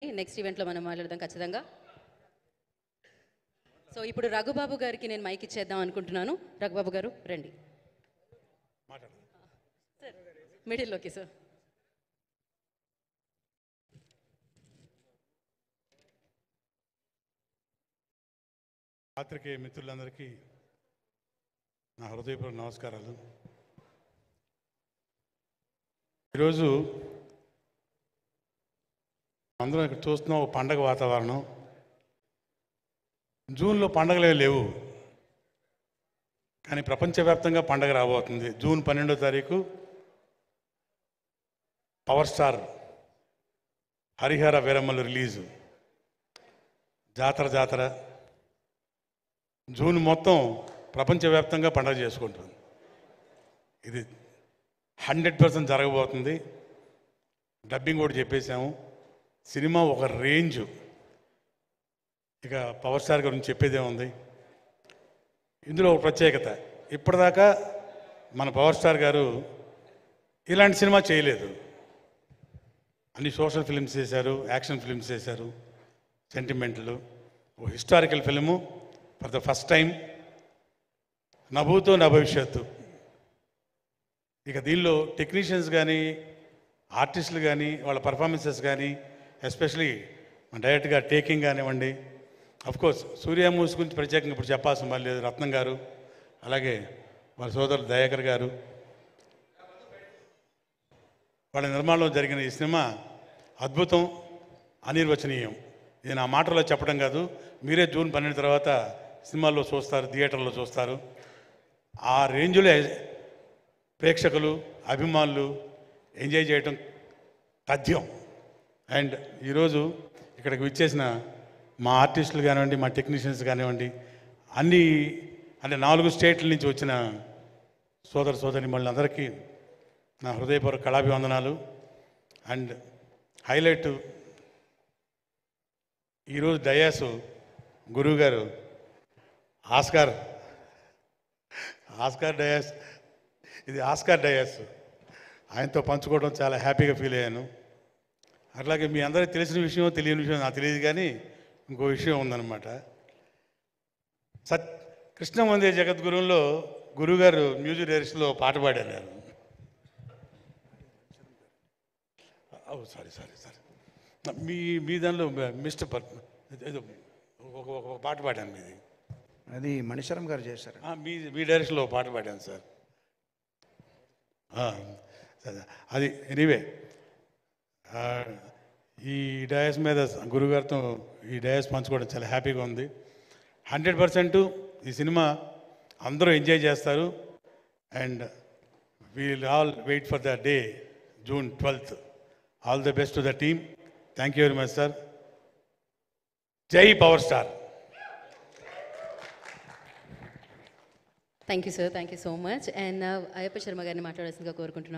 Next ఈవెంట్లో మనం మాట్లాడదాం ఖచ్చితంగా. సో ఇప్పుడు రఘుబాబు గారికి నేను మైక్ ఇచ్చేద్దాం అనుకుంటున్నాను. రఘుబాబు గారు రండి. సార్ మిడిల్లోకి సార్. పాత్రికేయ మిత్రులందరికీ నా హృదయపూర్వక నమస్కారాలు. ఈరోజు అందరం ఇక్కడ చూస్తున్నాం ఒక పండగ వాతావరణం. జూన్లో పండగలే లేవు, కానీ ప్రపంచవ్యాప్తంగా పండగ రాబోతుంది. జూన్ 12వ తారీఖు పవర్ స్టార్ హరిహర వీరమ్మలు రిలీజు. జాతర జూన్ మొత్తం ప్రపంచవ్యాప్తంగా పండగ చేసుకుంటుంది. ఇది 100% జరగబోతుంది. డబ్బింగ్ కూడా చెప్పేశాము. సినిమా ఒక రేంజ్. ఇక పవర్ స్టార్ గురించి చెప్పేదే ఉంది. ఇందులో ఒక ప్రత్యేకత, ఇప్పటిదాకా మన పవర్ స్టార్ గారు ఇలాంటి సినిమా చేయలేదు. అన్ని సోషల్ ఫిల్మ్స్ చేశారు, యాక్షన్ ఫిల్మ్స్ చేశారు, సెంటిమెంట్లు. ఓ historical film for the first time, నభూతో నా భవిష్యత్తు. ఇక దీనిలో టెక్నీషియన్స్ కానీ, ఆర్టిస్టులు కానీ, వాళ్ళ పర్ఫార్మెన్సెస్ కానీ, ఎస్పెషలీ మన డైరెక్ట్గా టేకింగ్ కానివ్వండి. అఫ్కోర్స్ సూర్య మూవీస్ గురించి ప్రత్యేకంగా ఇప్పుడు చెప్పాల్సిన పని లేదు. రత్నం గారు, అలాగే వాళ్ళ సోదరులు దయాకర్ గారు, వాళ్ళ నిర్మాణంలో జరిగిన ఈ సినిమా అద్భుతం, అనిర్వచనీయం. ఇది నా మాటల్లో చెప్పడం కాదు, మీరే జూన్ 12 తర్వాత సినిమాల్లో చూస్తారు, థియేటర్లో చూస్తారు. ఆ రేంజ్లో ప్రేక్షకులు, అభిమానులు ఎంజాయ్ చేయటం తథ్యం. అండ్ ఈరోజు ఇక్కడికి విచ్చేసిన మా ఆర్టిస్టులు కానివ్వండి, మా టెక్నీషియన్స్ కానివ్వండి, అన్ని అంటే 4 స్టేట్ల నుంచి వచ్చిన సోదరిమణులందరికీ నా హృదయపూర్వక కళాభివందనాలు. అండ్ హైలైట్, ఈరోజు డయాసు గురువు గారు ఆస్కార్ డయాస్, ఇది ఆస్కార్ డయాస్, ఆయనతో పంచుకోవడం చాలా హ్యాపీగా ఫీల్ అయ్యాను. అట్లాగే మీ అందరికీ తెలిసిన విషయం, తెలియని విషయం నాకు తెలియదు, కానీ ఇంకో విషయం ఉందన్నమాట. కృష్ణ వందే జగద్గురువులో గురువుగారు మ్యూజిక్ డైరెక్షన్లో పాట పాడారు. సారీ మీ దానిలో మిస్టర్ ఏదో ఒక పాట పాడాను మీది. అది మణిశరం గారు చేశారు. మీ డైరెక్షన్లో పాట పాడాను సార్. అది ఎనీవే, ఈ డయాస్ మీద గురుగారితో ఈ డయాస్ పంచుకోవడం చాలా హ్యాపీగా ఉంది. 100% ఈ సినిమా అందరూ ఎంజాయ్ చేస్తారు. And we'll all wait for the day, June 12th. All the best to the team. Thank you very much sir. జై power star. Thank you sir, thank you so much. And Ayyappa Sharma గారిని మాట్లాడాల్సిందిగా కోరుకుంటున్నాం.